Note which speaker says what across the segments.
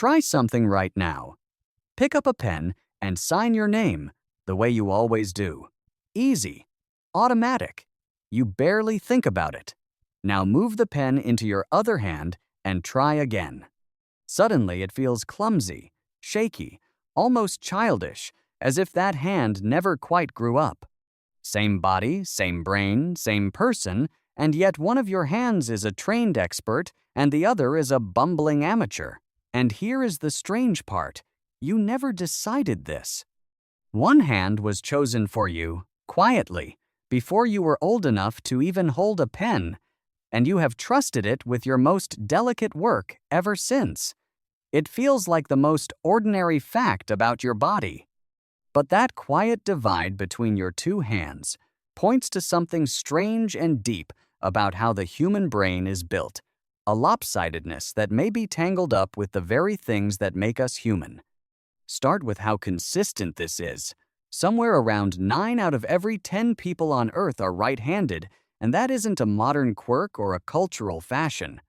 Speaker 1: Try something right now. Pick up a pen and sign your name the way you always do. Easy. Automatic. You barely think about it. Now move the pen into your other hand and try again. Suddenly it feels clumsy, shaky, almost childish, as if that hand never quite grew up. Same body, same brain, same person, and yet one of your hands is a trained expert and the other is a bumbling amateur. And here is the strange part. You never decided this. One hand was chosen for you, quietly, before you were old enough to even hold a pen, and you have trusted it with your most delicate work ever since. It feels like the most ordinary fact about your body. But that quiet divide between your two hands points to something strange and deep about how the human brain is built, a lopsidedness that may be tangled up with the very things that make us human. Start with how consistent this is. Somewhere around 9 out of every 10 people on Earth are right-handed, and that isn't a modern quirk or a cultural fashion.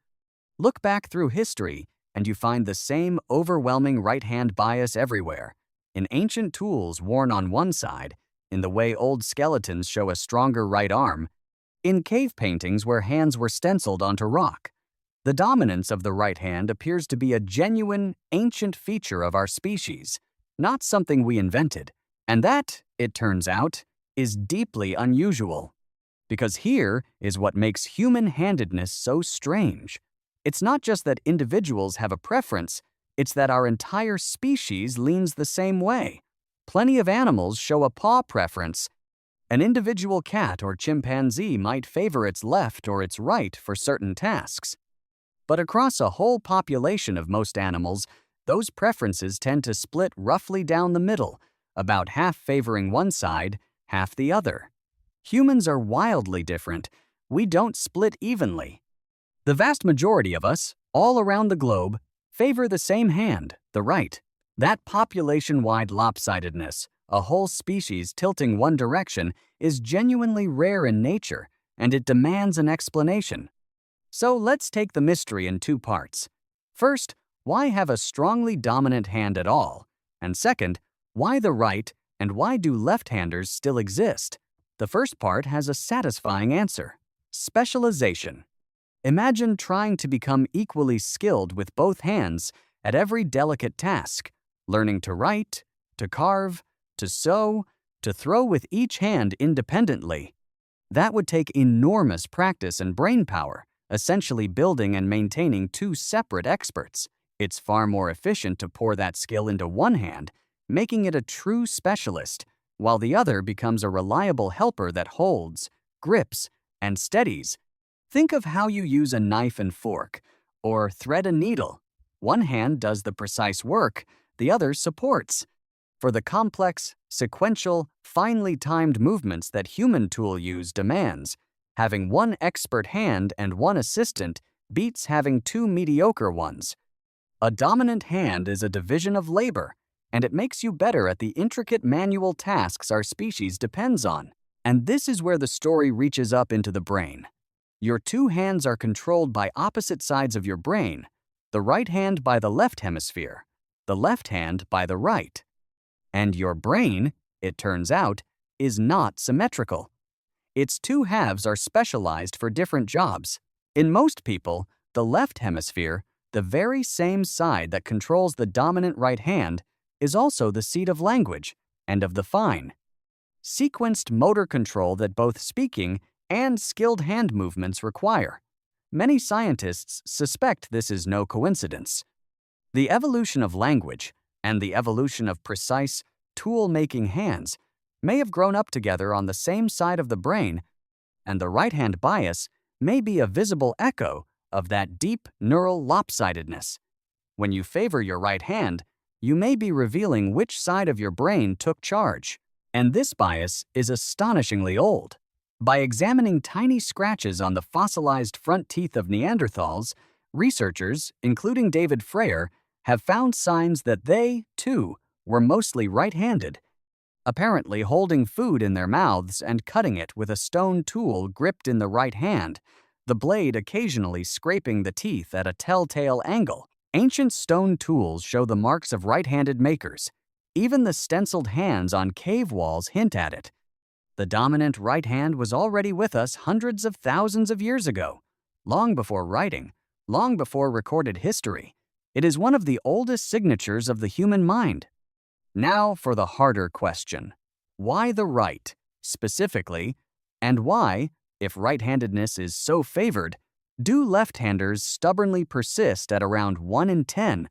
Speaker 1: Look back through history, and you find the same overwhelming right-hand bias everywhere. In ancient tools worn on one side, in the way old skeletons show a stronger right arm, in cave paintings where hands were stenciled onto rock. The dominance of the right hand appears to be a genuine, ancient feature of our species, not something we invented. And that, it turns out, is deeply unusual. Because here is what makes human-handedness so strange. It's not just that individuals have a preference, it's that our entire species leans the same way. Plenty of animals show a paw preference. An individual cat or chimpanzee might favor its left or its right for certain tasks. But across a whole population of most animals, those preferences tend to split roughly down the middle, about half favoring one side, half the other. Humans are wildly different. We don't split evenly. The vast majority of us, all around the globe, favor the same hand, the right. That population-wide lopsidedness, a whole species tilting one direction, is genuinely rare in nature, and it demands an explanation. So let's take the mystery in two parts. First, why have a strongly dominant hand at all? And second, why the right and why do left-handers still exist? The first part has a satisfying answer. Specialization. Imagine trying to become equally skilled with both hands at every delicate task, learning to write, to carve, to sew, to throw with each hand independently. That would take enormous practice and brain power, essentially building and maintaining two separate experts. It's far more efficient to pour that skill into one hand, making it a true specialist, while the other becomes a reliable helper that holds, grips, and steadies. Think of how you use a knife and fork, or thread a needle. One hand does the precise work, the other supports. For the complex, sequential, finely timed movements that human tool use demands, having one expert hand and one assistant beats having two mediocre ones. A dominant hand is a division of labor, and it makes you better at the intricate manual tasks our species depends on. And this is where the story reaches up into the brain. Your two hands are controlled by opposite sides of your brain, the right hand by the left hemisphere, the left hand by the right. And your brain, it turns out, is not symmetrical. Its two halves are specialized for different jobs. In most people, the left hemisphere, the very same side that controls the dominant right hand, is also the seat of language and of the fine, sequenced motor control that both speaking and skilled hand movements require. Many scientists suspect this is no coincidence. The evolution of language and the evolution of precise, tool-making hands may have grown up together on the same side of the brain, and the right-hand bias may be a visible echo of that deep neural lopsidedness. When you favor your right hand, you may be revealing which side of your brain took charge. And this bias is astonishingly old. By examining tiny scratches on the fossilized front teeth of Neanderthals, researchers, including David Freyer, have found signs that they, too, were mostly right-handed, apparently holding food in their mouths and cutting it with a stone tool gripped in the right hand, the blade occasionally scraping the teeth at a telltale angle. Ancient stone tools show the marks of right-handed makers. Even the stenciled hands on cave walls hint at it. The dominant right hand was already with us hundreds of thousands of years ago, long before writing, long before recorded history. It is one of the oldest signatures of the human mind. Now for the harder question. Why the right, specifically, and why, if right-handedness is so favored, do left-handers stubbornly persist at around 1 in 10?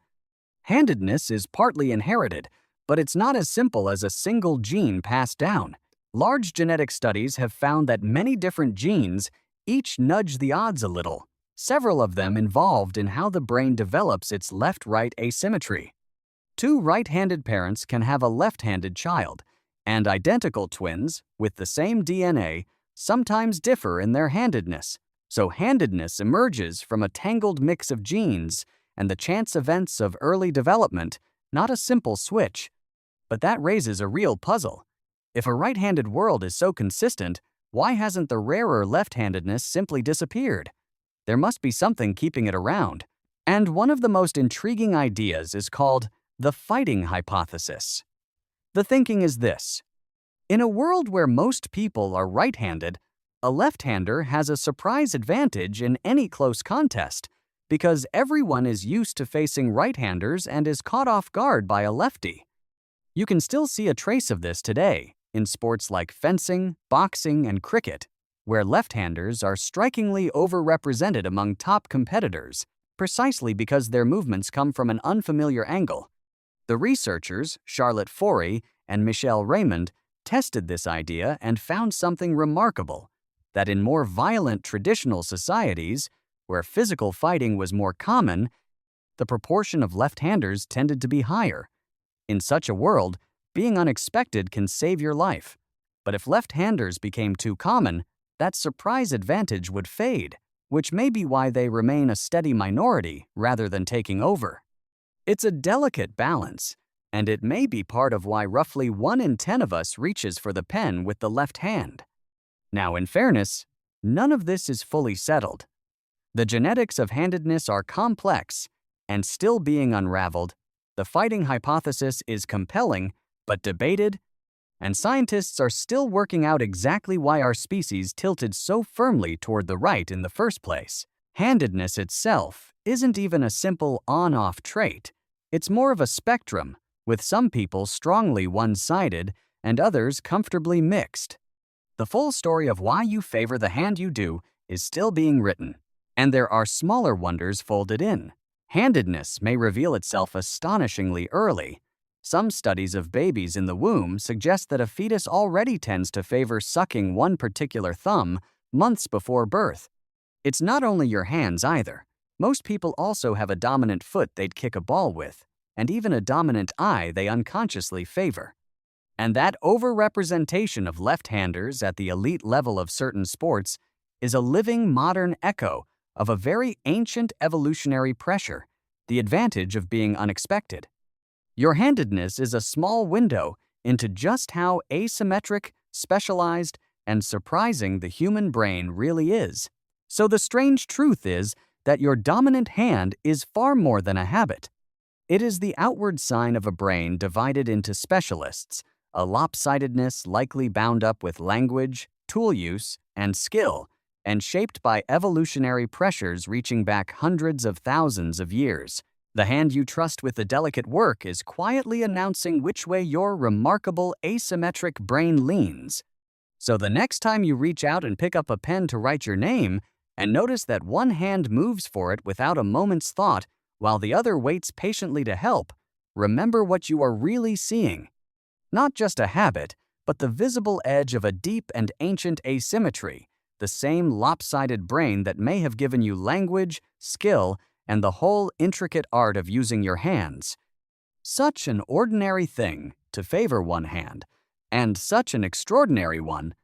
Speaker 1: Handedness is partly inherited, but it's not as simple as a single gene passed down. Large genetic studies have found that many different genes each nudge the odds a little, several of them involved in how the brain develops its left-right asymmetry. Two right-handed parents can have a left-handed child, and identical twins, with the same DNA, sometimes differ in their handedness. So handedness emerges from a tangled mix of genes and the chance events of early development, not a simple switch. But that raises a real puzzle. If a right-handed world is so consistent, why hasn't the rarer left-handedness simply disappeared? There must be something keeping it around. And one of the most intriguing ideas is called the fighting hypothesis. The thinking is this. In a world where most people are right-handed, a left-hander has a surprise advantage in any close contest because everyone is used to facing right-handers and is caught off guard by a lefty. You can still see a trace of this today in sports like fencing, boxing, and cricket, where left-handers are strikingly overrepresented among top competitors, precisely because their movements come from an unfamiliar angle. The researchers, Charlotte Forey and Michelle Raymond, tested this idea and found something remarkable, that in more violent traditional societies, where physical fighting was more common, the proportion of left-handers tended to be higher. In such a world, being unexpected can save your life. But if left-handers became too common, that surprise advantage would fade, which may be why they remain a steady minority rather than taking over. It's a delicate balance, and it may be part of why roughly 1 in 10 of us reaches for the pen with the left hand. Now, in fairness, none of this is fully settled. The genetics of handedness are complex, and still being unraveled. The fighting hypothesis is compelling, but debated, and scientists are still working out exactly why our species tilted so firmly toward the right in the first place. Handedness itself isn't even a simple on-off trait. It's more of a spectrum, with some people strongly one-sided and others comfortably mixed. The full story of why you favor the hand you do is still being written, and there are smaller wonders folded in. Handedness may reveal itself astonishingly early. Some studies of babies in the womb suggest that a fetus already tends to favor sucking one particular thumb months before birth. It's not only your hands either. Most people also have a dominant foot they'd kick a ball with, and even a dominant eye they unconsciously favor. And that overrepresentation of left-handers at the elite level of certain sports is a living modern echo of a very ancient evolutionary pressure, the advantage of being unexpected. Your handedness is a small window into just how asymmetric, specialized, and surprising the human brain really is. So the strange truth is that your dominant hand is far more than a habit. It is the outward sign of a brain divided into specialists, a lopsidedness likely bound up with language, tool use, and skill, and shaped by evolutionary pressures reaching back hundreds of thousands of years. The hand you trust with the delicate work is quietly announcing which way your remarkable asymmetric brain leans. So the next time you reach out and pick up a pen to write your name, and notice that one hand moves for it without a moment's thought, while the other waits patiently to help, remember what you are really seeing. Not just a habit, but the visible edge of a deep and ancient asymmetry, the same lopsided brain that may have given you language, skill, and the whole intricate art of using your hands. Such an ordinary thing to favor one hand, and such an extraordinary one